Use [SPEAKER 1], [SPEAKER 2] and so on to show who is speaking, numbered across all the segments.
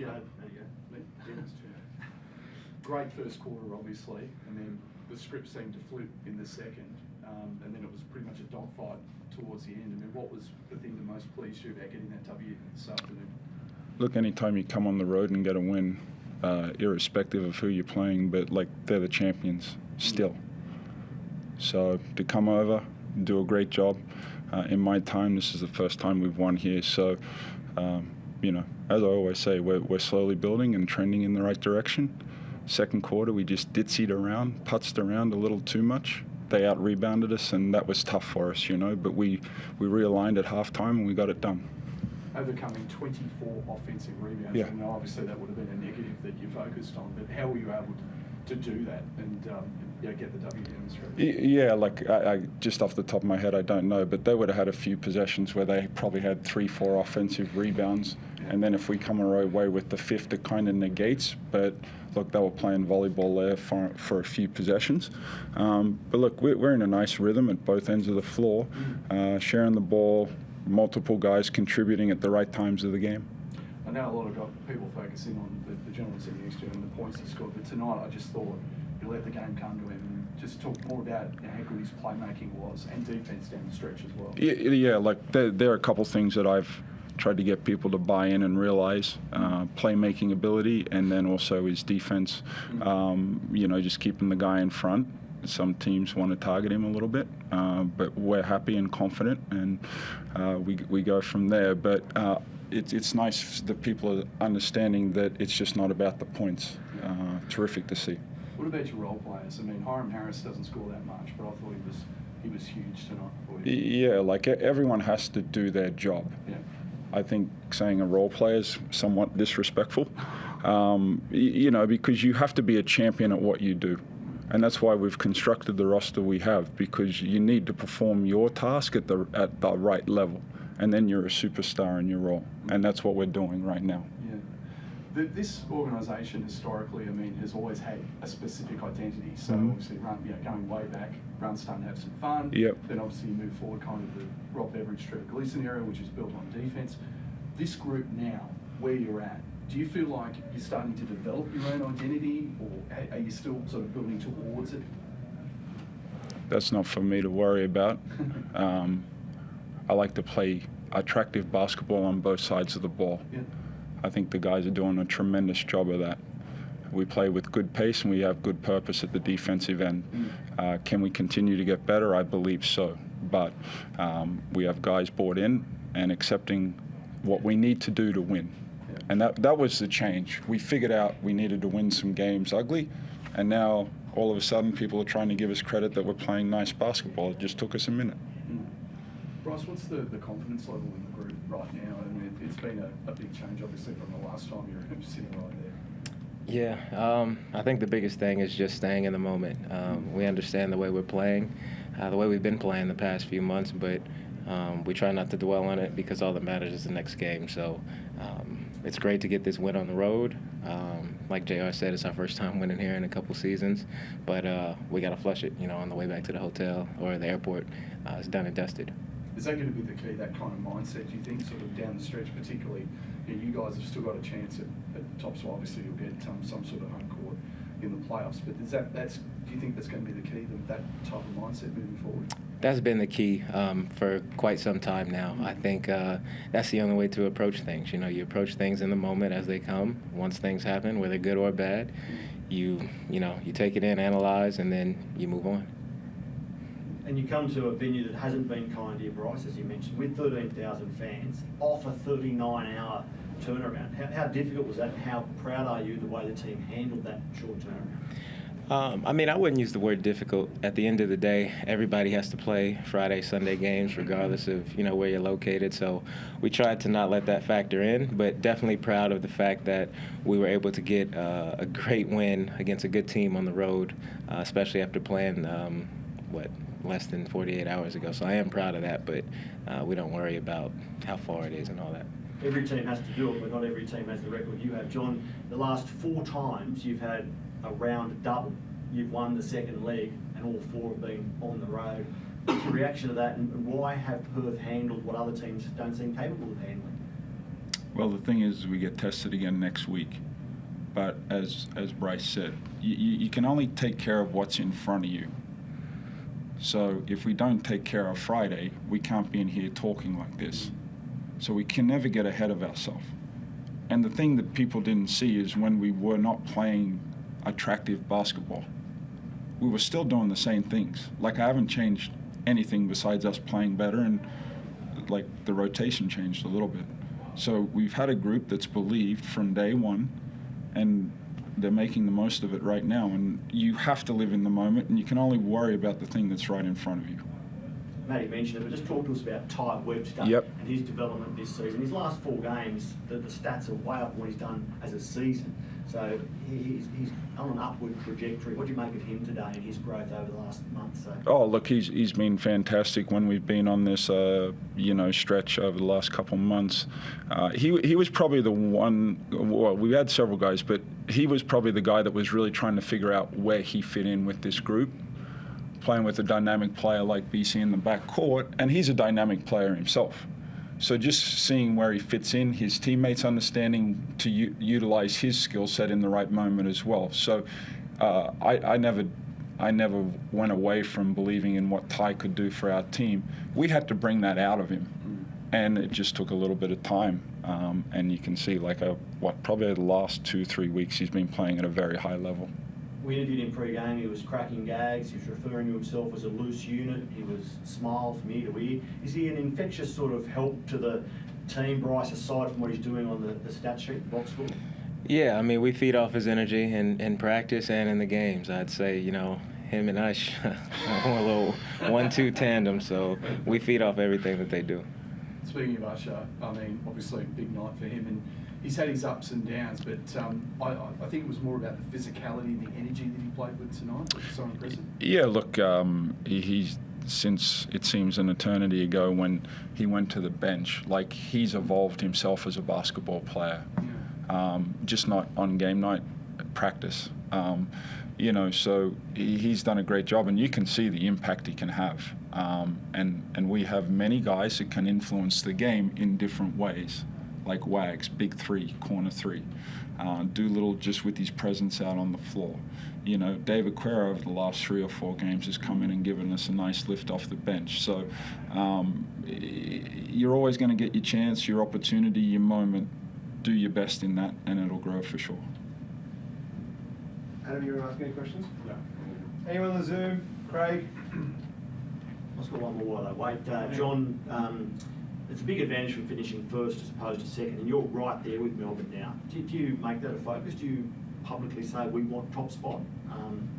[SPEAKER 1] Yeah, there you go. Dennis, great first quarter, obviously, and then the script seemed to flip in the second, and then it was pretty much a dogfight towards the end. I mean, what was the thing that most pleased you about getting that W this afternoon?
[SPEAKER 2] Look, anytime you come on the road and get a win, irrespective of who you're playing, but like they're the champions still. So to come over, do a great job. In my time, this is the first time we've won here. So, you know, as I always say, we're slowly building and trending in the right direction. Second quarter, we just ditzied around, putzed around a little too much. They out-rebounded us, and that was tough for us, you know. But we realigned at halftime, and we got it done.
[SPEAKER 1] Overcoming 24 offensive rebounds.
[SPEAKER 2] Yeah.
[SPEAKER 1] And obviously that would have been a negative that you focused on, but how were you able to do that and get the W down the stretch?
[SPEAKER 2] Yeah, like I just off the top of my head, I don't know, but they would have had a few possessions where they probably had 3-4 offensive rebounds, and then if we come away with the fifth, it kind of negates. But look, they were playing volleyball there for a few possessions. But look, we're in a nice rhythm at both ends of the floor, sharing the ball, multiple guys contributing at the right times of the game.
[SPEAKER 1] I know a lot of people focus in on the gentleman sitting next to him and the points he scored, but tonight I just thought you let the game come to him and just talk more about how good his playmaking was and defence down the stretch as well.
[SPEAKER 2] Yeah, like there are a couple things that I've tried to get people to buy in and realize, playmaking ability, and then also his defense, you know, just keeping the guy in front. Some teams want to target him a little bit, but we're happy and confident, and we go from there. But it's nice that people are understanding that it's just not about the points. Terrific to see.
[SPEAKER 1] What about your role players? I mean, Hiram Harris doesn't score that much, but I thought he was huge tonight for you.
[SPEAKER 2] Yeah, like everyone has to do their job.
[SPEAKER 1] Yeah.
[SPEAKER 2] I think saying a role player is somewhat disrespectful, you know, because you have to be a champion at what you do. And that's why we've constructed the roster we have, because you need to perform your task at the right level, and then you're a superstar in your role. And that's what we're doing right now.
[SPEAKER 1] Yeah. This organisation historically, I mean, has always had a specific identity. So obviously, going way back, run, starting to have some fun.
[SPEAKER 2] Yep.
[SPEAKER 1] Then obviously you move forward, kind of the Rob Beveridge, Trevor Gleeson era, which is built on defence. This group now, where you're at, do you feel like you're starting to develop your own identity, or are you still sort of building towards it?
[SPEAKER 2] That's not for me to worry about. I like to play attractive basketball on both sides of the ball.
[SPEAKER 1] Yeah.
[SPEAKER 2] I think the guys are doing a tremendous job of that. We play with good pace and we have good purpose at the defensive end. Can we continue to get better? I believe so. But we have guys bought in and accepting what we need to do to win. And that was the change. We figured out we needed to win some games ugly, and now all of a sudden people are trying to give us credit that we're playing nice basketball. It just took us a minute.
[SPEAKER 1] Bryce, what's the confidence level in the group right now? I mean, it's been a big change, obviously, from the last time you were sitting right there.
[SPEAKER 3] Yeah, I think the biggest thing is just staying in the moment. We understand the way we're playing, the way we've been playing the past few months, but we try not to dwell on it because all that matters is the next game. So it's great to get this win on the road. Like JR said, it's our first time winning here in a couple seasons, but we got to flush it, on the way back to the hotel or the airport. It's done and dusted.
[SPEAKER 1] Is that going to be the key, that kind of mindset, do you think, sort of down the stretch, particularly? You guys have still got a chance at top, so obviously you'll get some sort of home court in the playoffs, but do you think that's going to be the key, that type of mindset moving forward?
[SPEAKER 3] That's been the key for quite some time now. I think that's the only way to approach things. You approach things in the moment as they come. Once things happen, whether good or bad, you take it in, analyze, and then you move on.
[SPEAKER 4] And you come to a venue that hasn't been kind to you, Bryce, as you mentioned, with 13,000 fans, off a 39-hour turnaround. How difficult was that, and how proud are you the way the team handled that short turnaround?
[SPEAKER 3] I wouldn't use the word difficult. At the end of the day, everybody has to play Friday, Sunday games, regardless of where you're located. So we tried to not let that factor in, but definitely proud of the fact that we were able to get a great win against a good team on the road, especially after playing less than 48 hours ago. So I am proud of that, but we don't worry about how far it is and all that.
[SPEAKER 4] Every team has to do it, but not every team has the record you have. John, the last 4 times you've had a round double. You've won the second leg, and all 4 have been on the road. What's your reaction to that, and why have Perth handled what other teams don't seem capable of handling?
[SPEAKER 2] Well, the thing is, we get tested again next week. But as Bryce said, you can only take care of what's in front of you. So if we don't take care of Friday, we can't be in here talking like this. So we can never get ahead of ourselves. And the thing that people didn't see is when we were not playing attractive basketball, we were still doing the same things. Like, I haven't changed anything besides us playing better, and like the rotation changed a little bit. So we've had a group that's believed from day one, and they're making the most of it right now. And you have to live in the moment, and you can only worry about the thing that's right in front of you.
[SPEAKER 4] Matty mentioned it, but just talk to us about Ty Webster and his development this season. His last 4 games, the stats are way up what he's done as a season. So he's on an upward trajectory. What do you make of him today and his growth over the last month? So?
[SPEAKER 2] Oh, look, he's been fantastic when we've been on this, stretch over the last couple of months. He was probably the one. Well, we had several guys, but he was probably the guy that was really trying to figure out where he fit in with this group. Playing with a dynamic player like BC in the backcourt, and he's a dynamic player himself. So just seeing where he fits in, his teammates understanding to utilize his skill set in the right moment as well. So I never went away from believing in what Ty could do for our team. We had to bring that out of him, and it just took a little bit of time. And you can see, probably the last 2-3 weeks, he's been playing at a very high level.
[SPEAKER 4] We interviewed him pre-game. He was cracking gags. He was referring to himself as a loose unit. He was smiled from ear to ear. Is he an infectious sort of help to the team, Bryce, aside from what he's doing on the stat sheet, the box score?
[SPEAKER 3] Yeah, I mean, we feed off his energy in practice and in the games. I'd say, him and I are a little 1-2 tandem, so we feed off everything that they do.
[SPEAKER 1] Speaking of Usher, I mean, obviously a big night for him, and he's had his ups and downs, but I think it was more about the physicality and the energy that he played with tonight, which was so impressive. Yeah, look,
[SPEAKER 2] he's, since it seems an eternity ago when he went to the bench, he's evolved himself as a basketball player, just not on game night, practice. So he's done a great job, and you can see the impact he can have. And we have many guys that can influence the game in different ways, like Wags, big 3, corner 3, Doolittle just with his presence out on the floor. David Quera over the last 3 or 4 games has come in and given us a nice lift off the bench. So you're always going to get your chance, your opportunity, your moment. Do your best in that, and it'll grow for sure.
[SPEAKER 5] Adam, you want to ask any questions?
[SPEAKER 1] No.
[SPEAKER 5] Anyone on the Zoom? Craig?
[SPEAKER 4] I've got one more while I wait. John, it's a big advantage from finishing first as opposed to second, and you're right there with Melbourne now. Do you make that a focus? Do you publicly say we want top spot?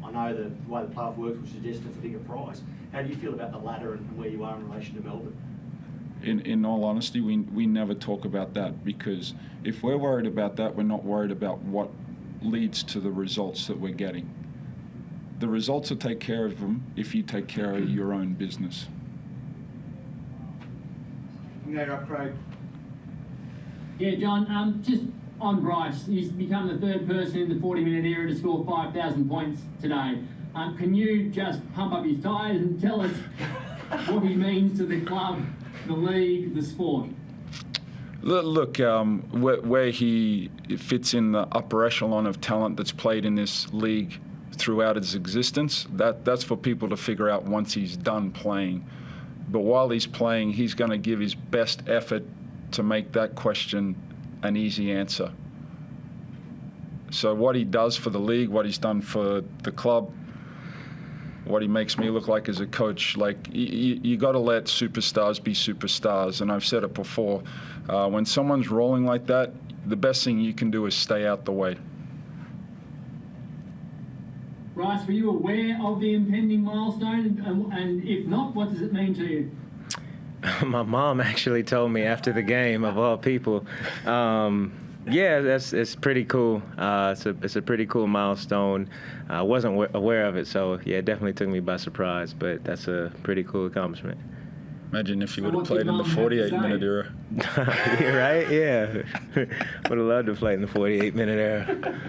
[SPEAKER 4] I know the way the playoff works would suggest it's a bigger prize. How do you feel about the ladder and where you are in relation to Melbourne?
[SPEAKER 2] In all honesty, we never talk about that, because if we're worried about that, we're not worried about what leads to the results that we're getting. The results will take care of them if you take care of your own business.
[SPEAKER 5] You're up, Craig.
[SPEAKER 6] Yeah, John, just on Bryce, he's become the 3rd person in the 40-minute era to score 5,000 points today. Can you just pump up his tyres and tell us what he means to the club, the league, the sport?
[SPEAKER 2] Look, where he fits in the upper echelon of talent that's played in this league throughout its existence, that's for people to figure out once he's done playing. But while he's playing, he's going to give his best effort to make that question an easy answer. So what he does for the league, what he's done for the club, what he makes me look like as a coach, you got to let superstars be superstars. And I've said it before, when someone's rolling like that, the best thing you can do is stay out the way.
[SPEAKER 6] Bryce, were you aware of the impending milestone? And if not, what does it mean to you?
[SPEAKER 3] My mom actually told me after the game, of all people. It's pretty cool. It's a pretty cool milestone. I wasn't aware of it, so yeah, it definitely took me by surprise. But that's a pretty cool accomplishment.
[SPEAKER 2] Imagine if you would have played in the 48-minute era.
[SPEAKER 3] You're right. Yeah, would have loved to play in the 48-minute era.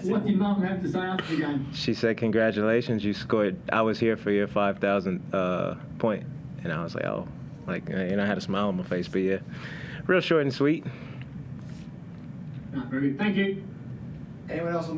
[SPEAKER 6] What did Mum have to say after the game?
[SPEAKER 3] She said, "Congratulations, you scored. I was here for your 5,000th point." And I was like, oh, I had a smile on my face, but yeah, Real short and sweet.
[SPEAKER 6] Very good. Thank you.
[SPEAKER 5] Anyone else on